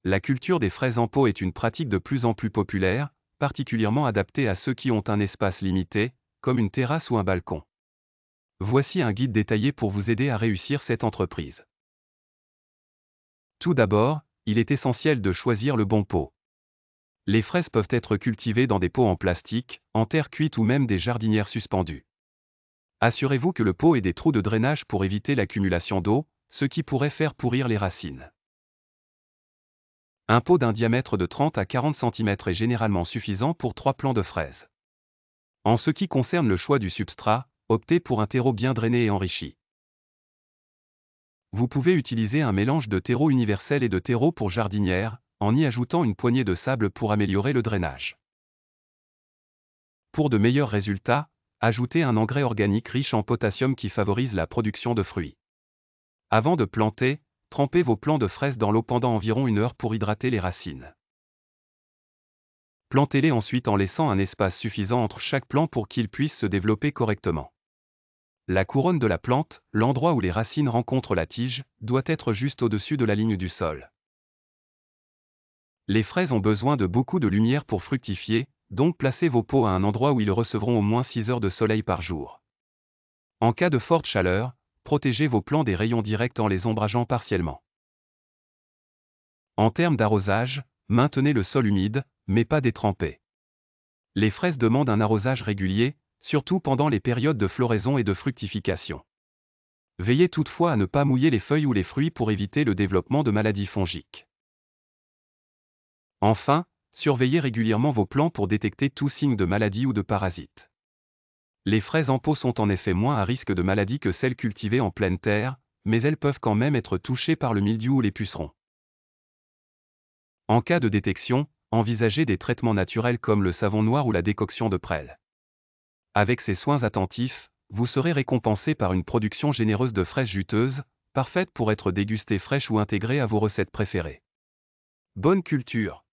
La culture des fraises en pot est une pratique de plus en plus populaire, particulièrement adaptée à ceux qui ont un espace limité, comme une terrasse ou un balcon. Voici un guide détaillé pour vous aider à réussir cette entreprise. Tout d'abord, il est essentiel de choisir le bon pot. Les fraises peuvent être cultivées dans des pots en plastique, en terre cuite ou même des jardinières suspendues. Assurez-vous que le pot ait des trous de drainage pour éviter l'accumulation d'eau, ce qui pourrait faire pourrir les racines. Un pot d'un diamètre de 30 à 40 cm est généralement suffisant pour 3 plants de fraises. En ce qui concerne le choix du substrat, optez pour un terreau bien drainé et enrichi. Vous pouvez utiliser un mélange de terreau universel et de terreau pour jardinière, en y ajoutant une poignée de sable pour améliorer le drainage. Pour de meilleurs résultats, ajoutez un engrais organique riche en potassium qui favorise la production de fruits. Avant de planter, trempez vos plants de fraises dans l'eau pendant environ 1 heure pour hydrater les racines. Plantez-les ensuite en laissant un espace suffisant entre chaque plant pour qu'ils puissent se développer correctement. La couronne de la plante, l'endroit où les racines rencontrent la tige, doit être juste au-dessus de la ligne du sol. Les fraises ont besoin de beaucoup de lumière pour fructifier, donc placez vos pots à un endroit où ils recevront au moins 6 heures de soleil par jour. En cas de forte chaleur, protégez vos plants des rayons directs en les ombrageant partiellement. En termes d'arrosage, maintenez le sol humide, mais pas détrempé. Les fraises demandent un arrosage régulier, surtout pendant les périodes de floraison et de fructification. Veillez toutefois à ne pas mouiller les feuilles ou les fruits pour éviter le développement de maladies fongiques. Enfin, surveillez régulièrement vos plants pour détecter tout signe de maladie ou de parasite. Les fraises en pot sont en effet moins à risque de maladie que celles cultivées en pleine terre, mais elles peuvent quand même être touchées par le mildiou ou les pucerons. En cas de détection, envisagez des traitements naturels comme le savon noir ou la décoction de prêle. Avec ces soins attentifs, vous serez récompensé par une production généreuse de fraises juteuses, parfaites pour être dégustées fraîches ou intégrées à vos recettes préférées. Bonne culture!